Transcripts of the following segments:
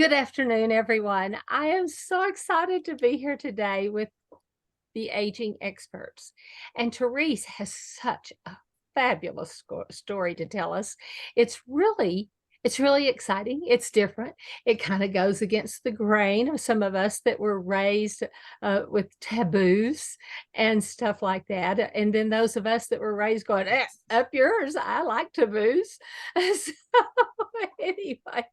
Good afternoon, everyone. I am so excited to be here today with the aging experts. And Terese has such a fabulous story to tell us. It's really it's really exciting. It's different. It kind of goes against the grain of some of us that were raised with taboos and stuff like that. And then those of us that were raised going, up yours, I like taboos. So anyway,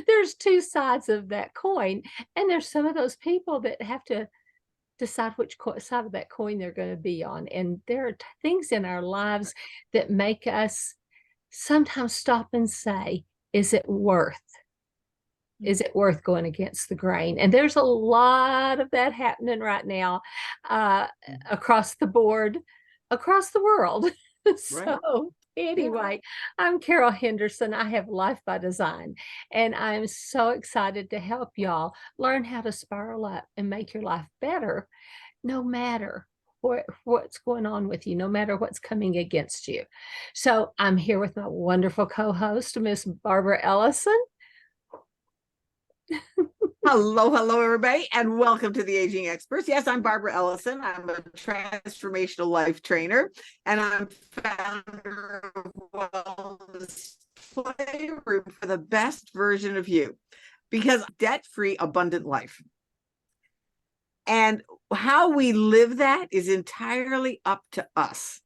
there's two sides of that coin. And there's some of those people that have to decide which side of that coin they're going to be on. And there are things in our lives that make us sometimes stop and say, is it worth? Is it worth going against the grain? And there's a lot of that happening right now across the board, across the world. So anyway, I'm Carol Henderson. I have Life by Design, and I'm so excited to help y'all learn how to spiral up and make your life better, no matter what's going on with you, no matter what's coming against you. So I'm here with my wonderful co-host, Miss ABarbaraEllison. Hello, everybody, and welcome to the Aging Experts. Yes, I'm Barbara Ellison. I'm a transformational life trainer, and I'm founder of Wellness Playroom for the best version of you, because debt-free, abundant life. And how we live that is entirely up to us.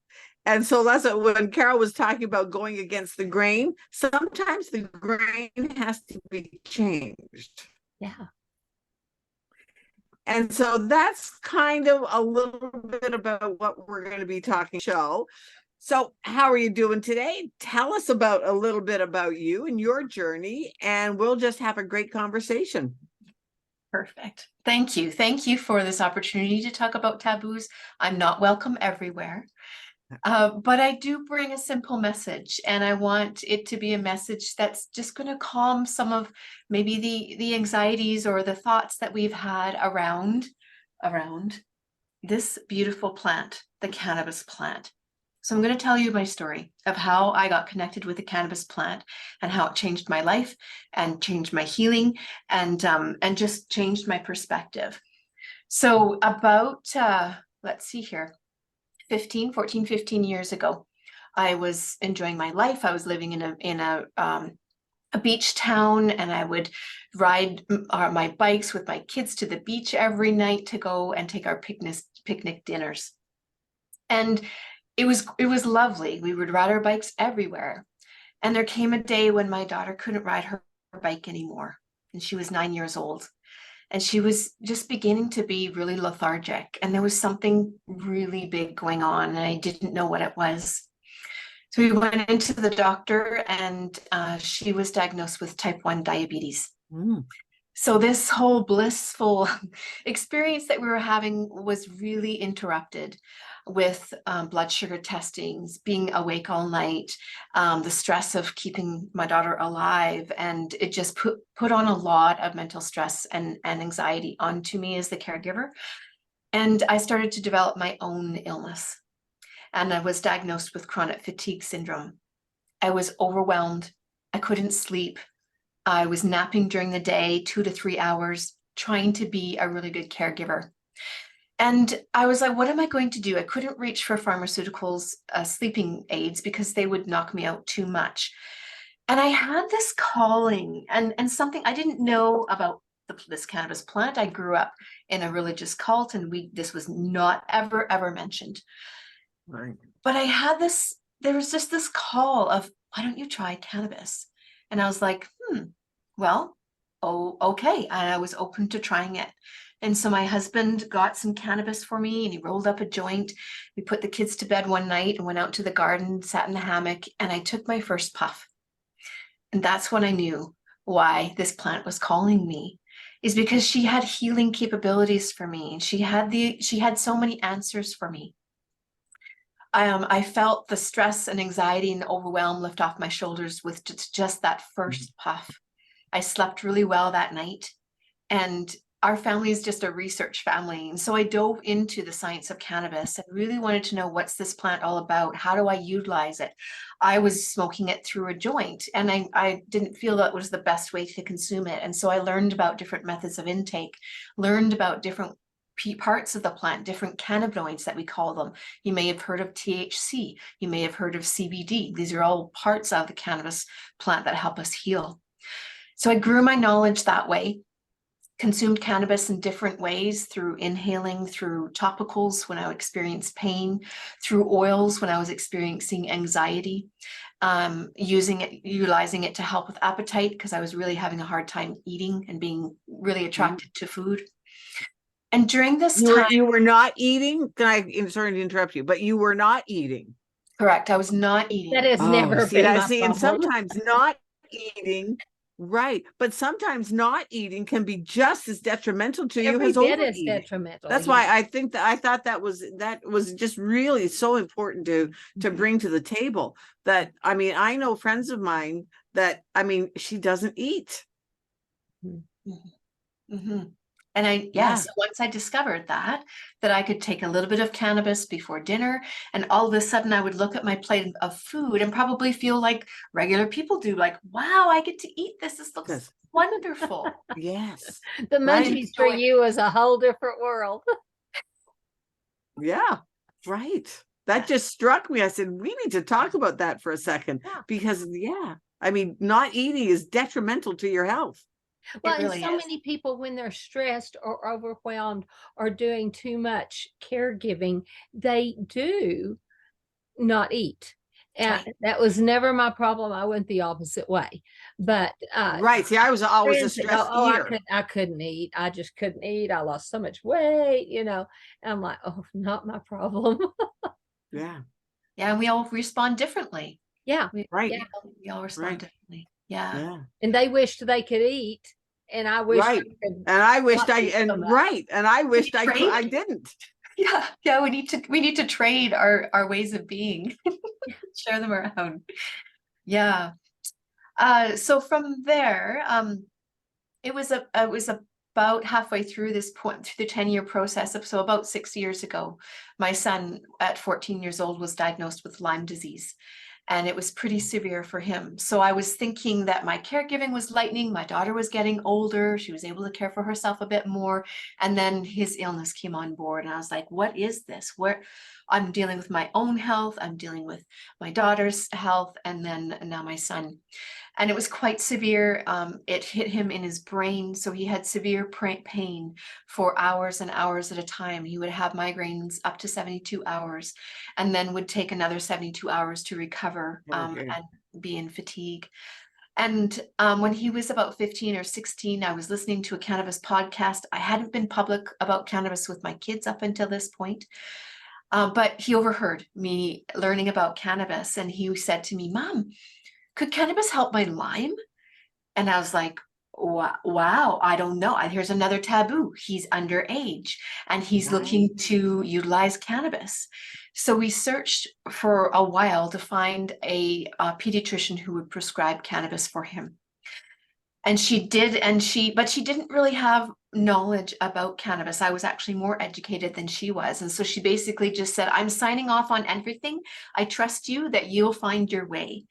And so that's when Carol was talking about going against the grain, sometimes the grain has to be changed. Yeah. And so that's kind of a little bit about what we're going to be talking show. So how are you doing today? Tell us about a little bit about you and your journey, and we'll just have a great conversation. Perfect. Thank you. Thank you for this opportunity to talk about taboos. I'm not welcome everywhere. But I do bring a simple message, and I want it to be a message that's just going to calm some of maybe the anxieties or the thoughts that we've had around this beautiful plant, the cannabis plant. So I'm going to tell you my story of how I got connected with the cannabis plant and how it changed my life and changed my healing and just changed my perspective. So about, let's see here, 15 years ago, I was enjoying my life. I was living in a beach town, and I would ride my bikes with my kids to the beach every night to go and take our picnic dinners. And it was lovely. We would ride our bikes everywhere. And there came a day when my daughter couldn't ride her bike anymore, and she was 9 years old. And she was just beginning to be really lethargic. And there was something really big going on, and I didn't know what it was. So we went into the doctor, and she was diagnosed with type 1 diabetes. So this whole blissful experience that we were having was really interrupted with blood sugar testings, being awake all night, the stress of keeping my daughter alive. And it just put on a lot of mental stress and anxiety onto me as the caregiver. And I started to develop my own illness. And I was diagnosed with chronic fatigue syndrome. I was overwhelmed. I couldn't sleep. I was napping during the day, 2 to 3 hours, trying to be a really good caregiver. And I was like, what am I going to do? I couldn't reach for pharmaceuticals, sleeping aids, because they would knock me out too much. And I had this calling and something I didn't know about this cannabis plant. I grew up in a religious cult, and this was not ever mentioned. Right. But I had this, there was just this call of, why don't you try cannabis? And I was like, well, okay. And I was open to trying it. And so my husband got some cannabis for me, and he rolled up a joint. We put the kids to bed one night and went out to the garden, sat in the hammock, and I took my first puff. And that's when I knew why this plant was calling me, is because she had healing capabilities for me. She had so many answers for me. I felt the stress and anxiety and overwhelm lift off my shoulders with just that first puff. I slept really well that night, and our family is just a research family. And so I dove into the science of cannabis and really wanted to know, what's this plant all about? How do I utilize it? I was smoking it through a joint, and I didn't feel that was the best way to consume it. And so I learned about different methods of intake, learned about different parts of the plant, different cannabinoids that we call them. You may have heard of THC. You may have heard of CBD. These are all parts of the cannabis plant that help us heal. So I grew my knowledge that way, consumed cannabis in different ways, through inhaling, through topicals when I experienced pain, through oils when I was experiencing anxiety, utilizing it to help with appetite because I was really having a hard time eating and being really attracted to food. And during this time, you were not eating. I'm sorry to interrupt you, but you were not eating. Correct. I was not eating. That has never been my and problem. sometimes not eating. Right. But sometimes not eating can be just as detrimental to you as Every bit overeating. is detrimental. That's why I thought that was just really so important to bring to the table. That, I mean, I know friends of mine that, I mean, she doesn't eat. And so once I discovered that I could take a little bit of cannabis before dinner, and all of a sudden I would look at my plate of food and probably feel like regular people do, like, wow, I get to eat this. This looks wonderful. Yes. The munchies for you is a whole different world. Yeah, right. That just struck me. I said, we need to talk about that for a second, because I mean, not eating is detrimental to your health. Well, really, and so many people, when they're stressed or overwhelmed or doing too much caregiving, they do not eat. And that was never my problem. I went the opposite way. But right. See, I was always a stress eater. I couldn't eat. I just couldn't eat. I lost so much weight, you know. And I'm like, oh, not my problem. Yeah. Yeah. And we all respond differently. Yeah. Right. Yeah, we all respond differently. Yeah. And they wished they could eat. And I wish I could. And I wished and I wished I didn't. Yeah. We need to trade our ways of being, share them around. Yeah. So from there, it was about halfway through this point, through the 10-year process. So about 6 years ago, my son at 14 years old was diagnosed with Lyme disease. And it was pretty severe for him. So I was thinking that my caregiving was lightening. My daughter was getting older. She was able to care for herself a bit more. And then his illness came on board. And I was like, what is this? Where I'm dealing with my own health. I'm dealing with my daughter's health. And then now my son. And it was quite severe. It hit him in his brain. So he had severe pain for hours and hours at a time. He would have migraines up to 72 hours and then would take another 72 hours to recover and be in fatigue. And when he was about 15 or 16, I was listening to a cannabis podcast. I hadn't been public about cannabis with my kids up until this point. But he overheard me learning about cannabis. And he said to me, Mom, could cannabis help my Lyme? And I was like, wow, I don't know. Here's another taboo. He's underage and he's looking to utilize cannabis. So we searched for a while to find a pediatrician who would prescribe cannabis for him. And she did, but she didn't really have knowledge about cannabis. I was actually more educated than she was. And so she basically just said, I'm signing off on everything. I trust you that you'll find your way.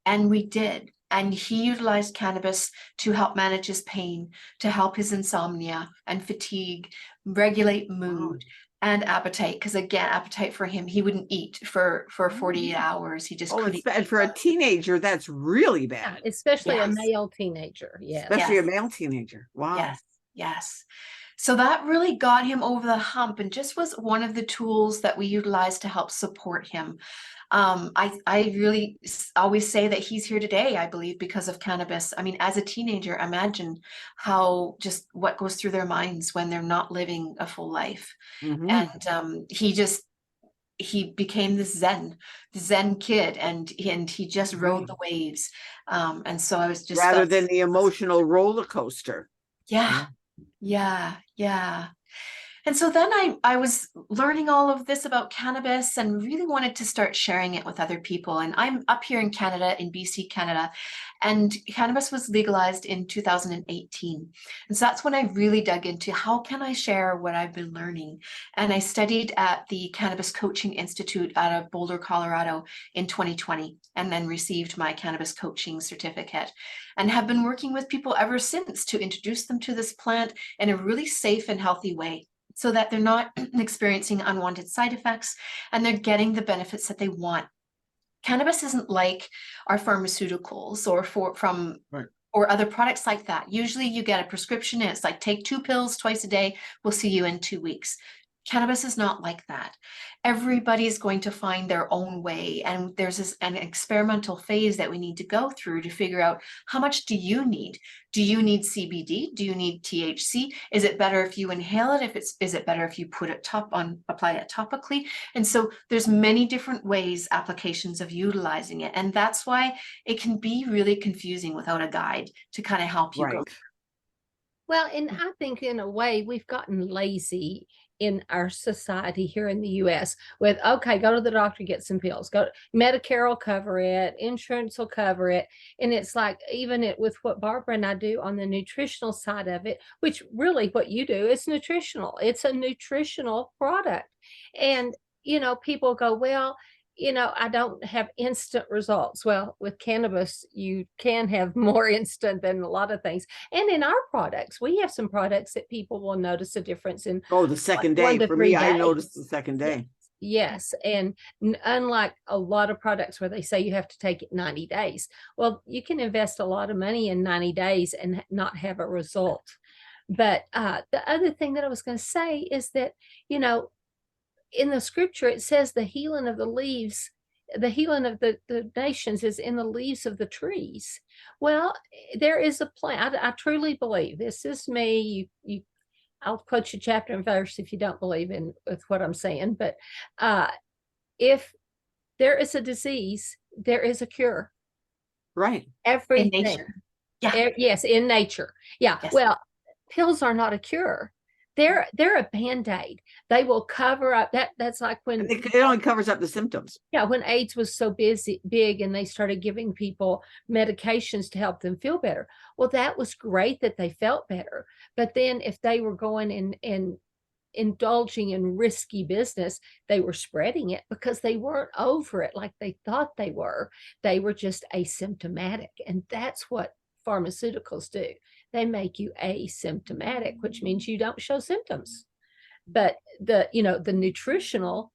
And we did. And he utilized cannabis to help manage his pain, to help his insomnia and fatigue, regulate mood and appetite. Because again, appetite for him, he wouldn't eat for 48 hours. He just couldn't eat. And for a teenager, that's really bad. Yeah, especially a male teenager. Yeah. Especially a male teenager. Wow. Yes. So that really got him over the hump and just was one of the tools that we utilized to help support him. I really always say that he's here today, I believe, because of cannabis. I mean, as a teenager, imagine what goes through their minds when they're not living a full life. And he became this Zen kid, and he just rode the waves. And so I was just rather than the emotional roller coaster. Yeah. And so then I was learning all of this about cannabis and really wanted to start sharing it with other people. And I'm up here in Canada, in BC, Canada, and cannabis was legalized in 2018. And so that's when I really dug into how can I share what I've been learning. And I studied at the Cannabis Coaching Institute out of Boulder, Colorado in 2020, and then received my cannabis coaching certificate and have been working with people ever since to introduce them to this plant in a really safe and healthy way, so that they're not experiencing unwanted side effects and they're getting the benefits that they want. Cannabis isn't like our pharmaceuticals or other products like that. Usually you get a prescription and it's like, take 2 pills twice a day, we'll see you in 2 weeks. Cannabis is not like that. Everybody's going to find their own way. And there's an experimental phase that we need to go through to figure out, how much do you need? Do you need CBD? Do you need THC? Is it better if you inhale it? Is it better if you apply it topically? And so there's many different ways, applications of utilizing it. And that's why it can be really confusing without a guide to kind of help you go. Well, and I think in a way we've gotten lazy in our society here in the US with, okay, go to the doctor, get some pills, Medicare will cover it, insurance will cover it. And it's like, even with what Barbara and I do on the nutritional side of it, which really what you do is nutritional. It's a nutritional product. And, people go, well, I don't have instant results. Well, with cannabis, you can have more instant than a lot of things. And in our products, we have some products that people will notice a difference in. Oh, the second day. For me, I noticed the second day. Yes. And unlike a lot of products where they say you have to take it 90 days, well, you can invest a lot of money in 90 days and not have a result. But the other thing that I was going to say is that, in the scripture, it says the healing of the leaves, the healing of the nations is in the leaves of the trees. Well, there is a plant. I truly believe, this is me. I'll quote you chapter and verse if you don't believe with what I'm saying. But if there is a disease, there is a cure. Right. Everything. In nature. Yeah. Yes, in nature. Yeah. Yes. Well, pills are not a cure. They're a Band-Aid. They will cover up that's like when it only covers up the symptoms. Yeah, when AIDS was so big and they started giving people medications to help them feel better. Well, that was great that they felt better. But then if they were going and indulging in risky business, they were spreading it because they weren't over it like they thought they were. They were just asymptomatic. And that's what pharmaceuticals do. They make you asymptomatic, which means you don't show symptoms. But the nutritional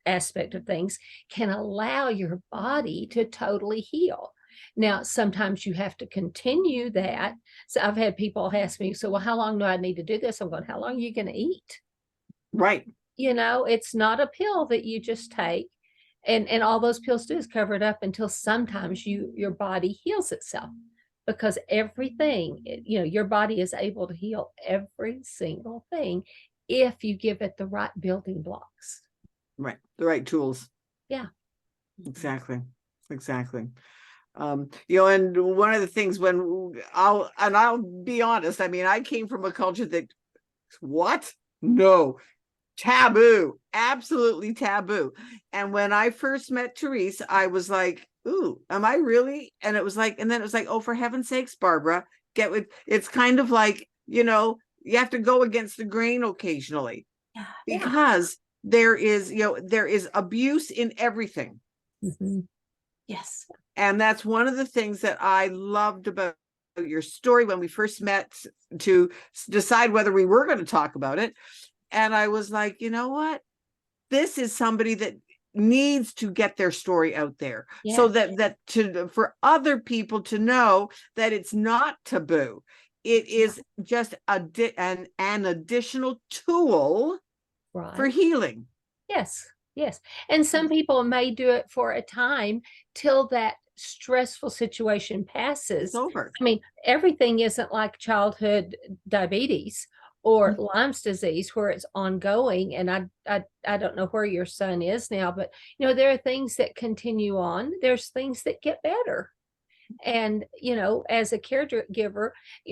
aspect of things can allow your body to totally heal. Now, sometimes you have to continue that. So I've had people ask me, so, well, how long do I need to do this? I'm going, how long are you going to eat? Right. It's not a pill that you just take. And all those pills do is cover it up until sometimes your body heals itself. Because everything, your body is able to heal every single thing if you give it the right building blocks. Right. The right tools. Yeah. Exactly. And one of the things I'll be honest, I mean, I came from a culture that, what? No. Taboo. Absolutely taboo. And when I first met Terese, I was like, ooh, am I really? And it was like, oh, for heaven's sakes, Barbara, get with, it's kind of like, you have to go against the grain occasionally. Yeah. Because there is abuse in everything. Mm-hmm. Yes. And that's one of the things that I loved about your story when we first met to decide whether we were going to talk about it. And I was like, you know what? This is somebody that needs to get their story out there, so that for other people to know that it's not taboo. It is just an additional tool for healing. Yes. And some people may do it for a time till that stressful situation passes. It's over. I mean, everything isn't like childhood diabetes or Lyme's disease where it's ongoing. And I don't know where your son is now, but there are things that continue on. There's things that get better. And, as a caregiver,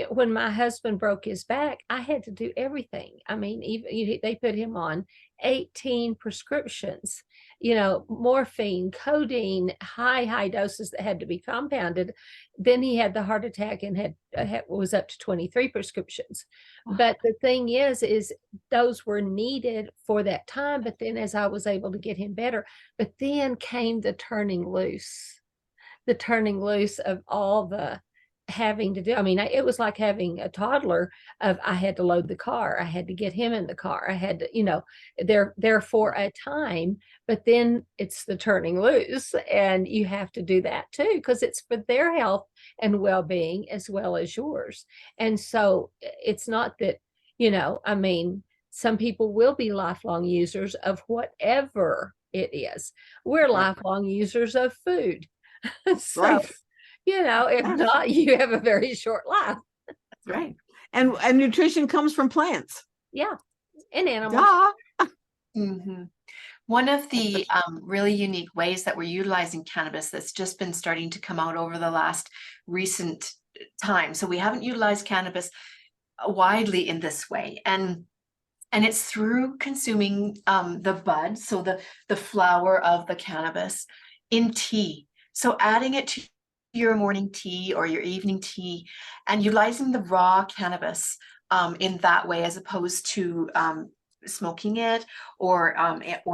when my husband broke his back, I had to do everything. I mean, even they put him on 18 prescriptions, morphine, codeine, high doses that had to be compounded. Then he had the heart attack and was up to 23 prescriptions. But the thing is those were needed for that time. But then as I was able to get him better, but then came the turning loose of all the having to do. I mean, it was like having a toddler. I had to load the car, I had to get him in the car, I had to, they're there for a time, but then it's the turning loose, and you have to do that too, because it's for their health and well-being as well as yours. And so it's not that, I mean, some people will be lifelong users of whatever it is. We're lifelong users of food. So, Right. if not, you have a very short life. That's right. And nutrition comes from plants. Yeah. And animals. Duh. Mhm. One of the really unique ways that we're utilizing cannabis that's just been starting to come out over the last recent time. So we haven't utilized cannabis widely in this way. And it's through consuming the bud, so the flower of the cannabis, in tea. So adding it to your morning tea or your evening tea, and utilizing the raw cannabis in that way, as opposed to smoking it or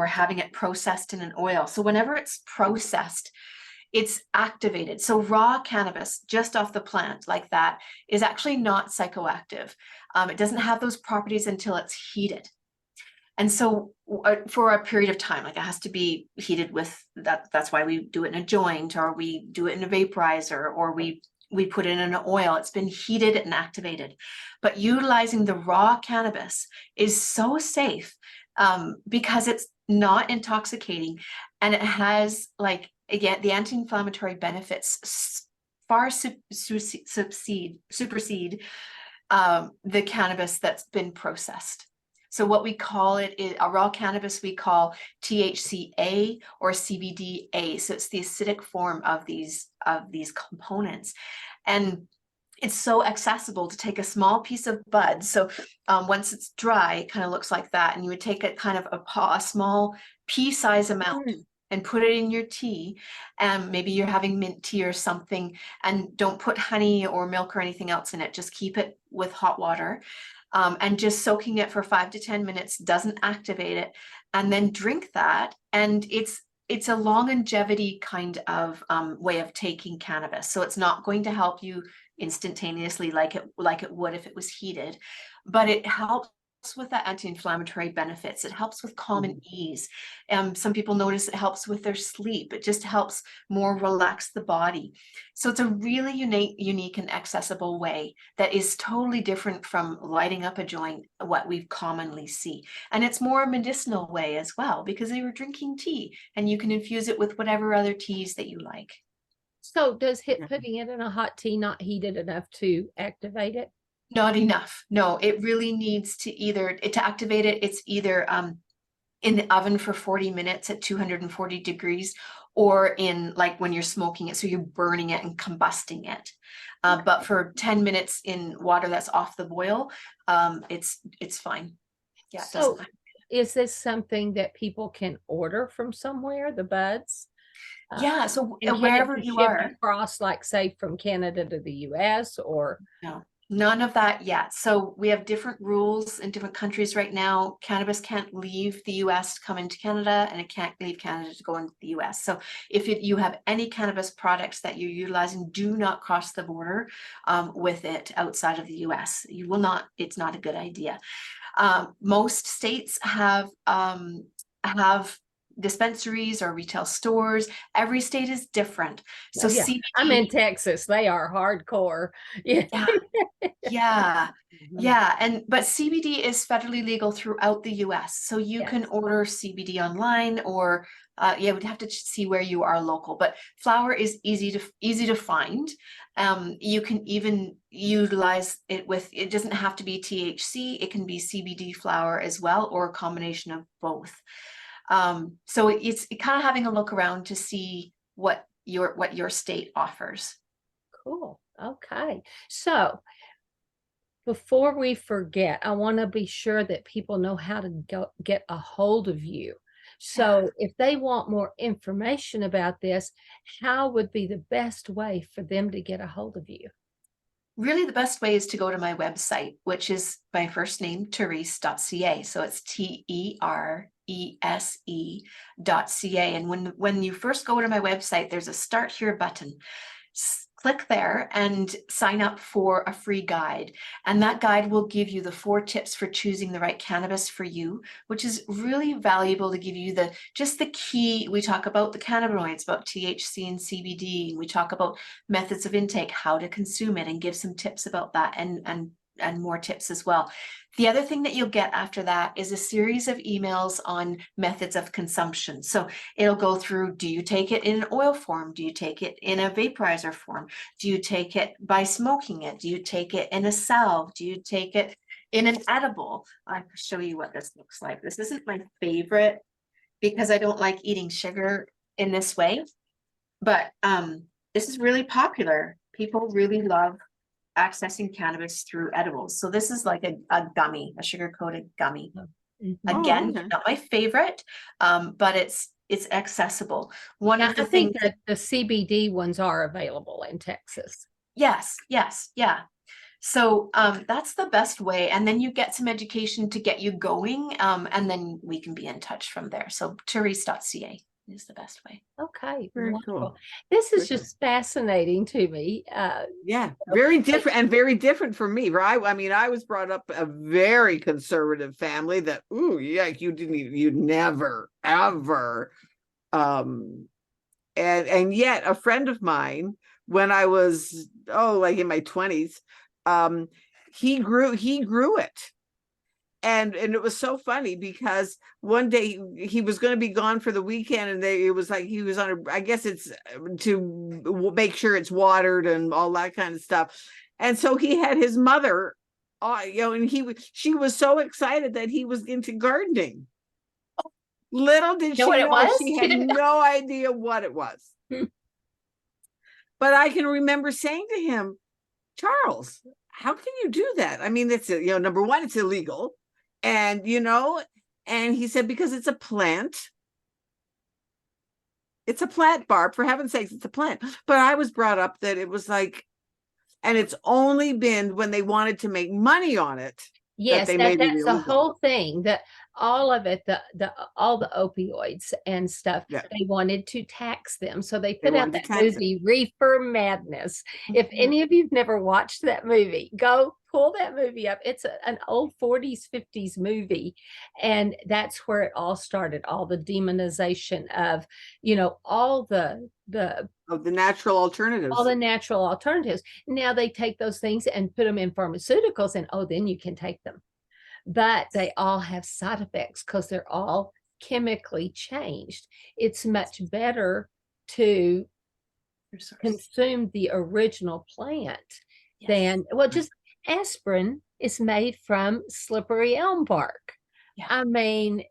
having it processed in an oil. So whenever it's processed, it's activated. So raw cannabis just off the plant like that is actually not psychoactive. It doesn't have those properties until it's heated. And so for a period of time, like it has to be heated with that. That's why we do it in a joint, or we do it in a vaporizer, or we put it in an oil. It's been heated and activated. But utilizing the raw cannabis is so safe because it's not intoxicating, and it has, like, again, the anti-inflammatory benefits far supersede the cannabis that's been processed. So what we call it is a raw cannabis, we call THCA or CBDA. So it's the acidic form of these components. And it's so accessible to take a small piece of bud. So once it's dry, it kind of looks like that. And you would take a kind of a small pea-size amount and put it in your tea. And maybe you're having mint tea or something, and don't put honey or milk or anything else in it. Just keep it with hot water. And just soaking it for 5 to 10 minutes doesn't activate it, and then drink that. And it's a longevity kind of way of taking cannabis. So it's not going to help you instantaneously like it would if it was heated, but it helps with the anti-inflammatory benefits. It helps with calm and ease. Some people notice it helps with their sleep. It just helps more relax the body. So it's a really unique and accessible way that is totally different from lighting up a joint, what we commonly see. And it's more a medicinal way as well, because they were drinking tea, and you can infuse it with whatever other teas that you like. So does putting it in a hot tea not heated enough to activate it? Not enough. No, it really needs to activate it. It's either in the oven for 40 minutes at 240 degrees, or in, like, when you're smoking it, so you're burning it and combusting it. But for 10 minutes in water that's off the boil, it's fine. Yeah. So is this something that people can order from somewhere, the buds? Yeah. So And wherever you are, across, like, say, from Canada to the US, or no, none of that yet. So we have different rules in different countries right now. Cannabis can't leave the US to come into Canada, and it can't leave Canada to go into the US. So if you have any cannabis products that you're utilizing, do not cross the border with it outside of the US. You will not. It's not a good idea. Most states have dispensaries or retail stores. Every state is different. So yeah. CBD, I'm in Texas. They are hardcore. yeah. But CBD is federally legal throughout the US. So you can order CBD online, or we'd have to see where you are local. But flower is easy to find. You can even utilize it with, it doesn't have to be THC. It can be CBD flower as well, or a combination of both. So it's kind of having a look around to see what your state offers. cool. Okay. So before we forget, I want to be sure that people know how to go get a hold of you. So if they want more information about this, how would be the best way for them to get a hold of you? Really, the best way is to go to my website, which is my first name, Terese.ca. So it's TERESE.ca. And when you first go to my website, there's a Start Here button. Click there and sign up for a free guide. And that guide will give you the 4 tips for choosing the right cannabis for you, which is really valuable to give you just the key. We talk about the cannabinoids, about THC and CBD. We talk about methods of intake, how to consume it, and give some tips about that and more tips as well. The other thing that you'll get after that is a series of emails on methods of consumption. So it'll go through, do you take it in an oil form? Do you take it in a vaporizer form? Do you take it by smoking it? Do you take it in a salve? Do you take it in an edible? I can show you what this looks like. This isn't my favorite because I don't like eating sugar in this way, but this is really popular. People really love accessing cannabis through edibles. So this is like a gummy, a sugar-coated gummy. Again, not my favorite, but it's accessible. One of the I think things that the CBD ones are available in Texas. yes, yeah. So that's the best way. And then you get some education to get you going. And then we can be in touch from there. So Terese.ca is the best way. Okay, Very wonderful. cool. This is Very just fascinating to me. Yeah, very different and very different from me, right? I mean, I was brought up a very conservative family that, you'd never, ever. And yet a friend of mine, when I was, like in my 20s, he grew it. And it was so funny because one day he was going to be gone for the weekend, and it was like he was on I guess it's to make sure it's watered and all that kind of stuff. And so he had his mother, and she was so excited that he was into gardening. Little did she know, she had no idea what it was. But I can remember saying to him, Charles, how can you do that? I mean, it's number one, it's illegal. And, and he said, because it's a plant. It's a plant, Barb, for heaven's sakes, it's a plant. But I was brought up that it was like, and it's only been when they wanted to make money on it. Yes, that's the whole thing, that all of it, all the opioids and stuff, they wanted to tax them. So they put out that movie, Reefer Madness. If any of you've never watched that movie, go pull that movie up. It's an old 40s, 50s movie. And that's where it all started, all the demonization of, all the natural alternatives. All the natural alternatives. Now they take those things and put them in pharmaceuticals, and then you can take them. But they all have side effects because they're all chemically changed. It's much better to consume the original plant than, just aspirin is made from slippery elm bark. I mean,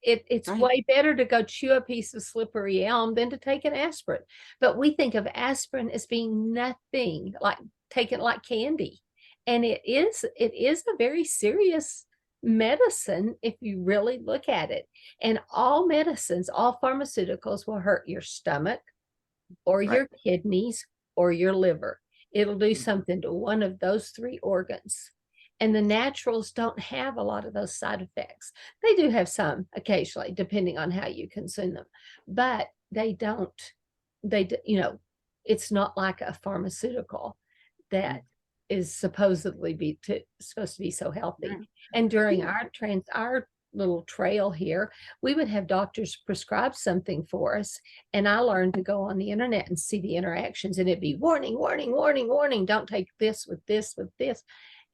it's way better to go chew a piece of slippery elm than to take an aspirin. But we think of aspirin as being nothing, like take it like candy. And it is a very serious medicine if you really look at it. And all medicines, all pharmaceuticals will hurt your stomach or your kidneys or your liver. It'll do something to one of those 3 organs. And the naturals don't have a lot of those side effects. They do have some occasionally, depending on how you consume them, but they don't, it's not like a pharmaceutical that is supposed to be so healthy. And during our little trail here, we would have doctors prescribe something for us. And I learned to go on the internet and see the interactions, and it'd be warning, warning, warning, warning. Don't take this with this, with this.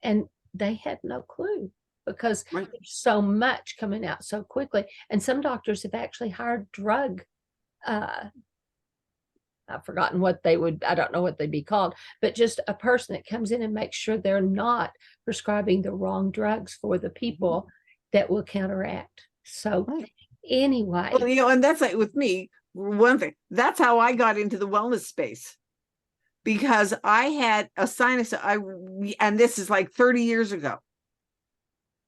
And they had no clue because there's so much coming out so quickly. And some doctors have actually hired drug, I've forgotten what I don't know what they'd be called, but just a person that comes in and makes sure they're not prescribing the wrong drugs for the people that will counteract. So anyway. Well, and that's like with me, one thing, that's how I got into the wellness space. because I had a sinus. And this is like 30 years ago.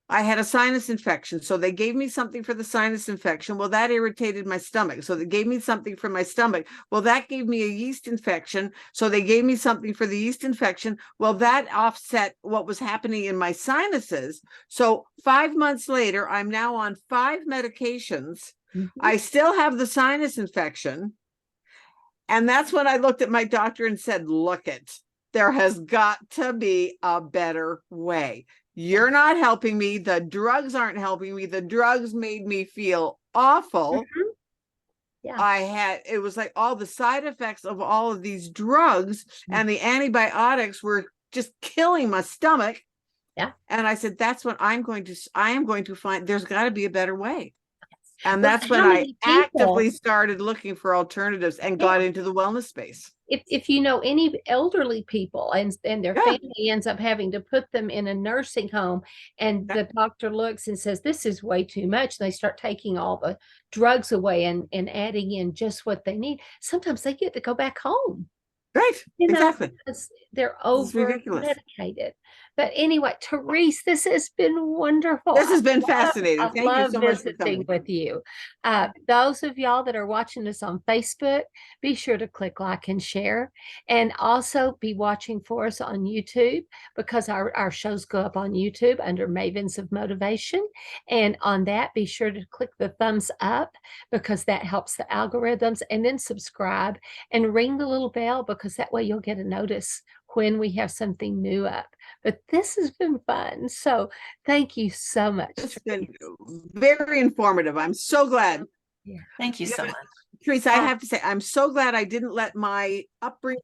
I had a sinus infection. So they gave me something for the sinus infection. Well, that irritated my stomach. So they gave me something for my stomach. Well, that gave me a yeast infection. So they gave me something for the yeast infection. Well, that offset what was happening in my sinuses. So 5 months later, I'm now on 5 medications. I still have the sinus infection. And that's when I looked at my doctor and said, look it, there has got to be a better way. You're not helping me. The drugs aren't helping me. The drugs made me feel awful. Yeah. It was like all the side effects of all of these drugs and the antibiotics were just killing my stomach. Yeah. And I said, that's what I am going to find. There's got to be a better way. And Well, that's when how I many actively people- started looking for alternatives and got into the wellness space. If you know any elderly people and their Yeah. family ends up having to put them in a nursing home, and the doctor looks and says, this is way too much, and they start taking all the drugs away and adding in just what they need, sometimes they get to go back home. Right. You know, Exactly. because they're This is over ridiculous. medicated. But anyway, Terese, this has been wonderful. This has been fascinating. I Thank you love so much for visiting coming. with you. Those of y'all that are watching us on Facebook, be sure to click like and share, and also be watching for us on YouTube, because our shows go up on YouTube under Mavens of Motivation. And on that, be sure to click the thumbs up, because that helps the algorithms, and then subscribe and ring the little bell, because that way you'll get a notice when we have something new up. But this has been fun. So thank you so much. It's been very informative. I'm so glad. Yeah. Thank you so much. Terese, I have to say, I'm so glad I didn't let my upbringing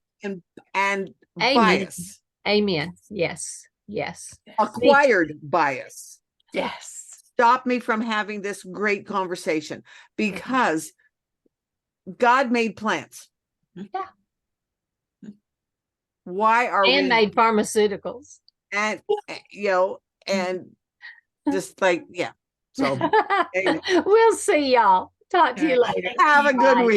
and Amen. bias, Amen. Yes. Yes. acquired bias, Yes. stop me from having this great conversation, because God made plants. Yeah. Why are And we made pharmaceuticals. and and just like, yeah. So anyway. We'll see y'all. Talk to you later. Have a good Bye. week.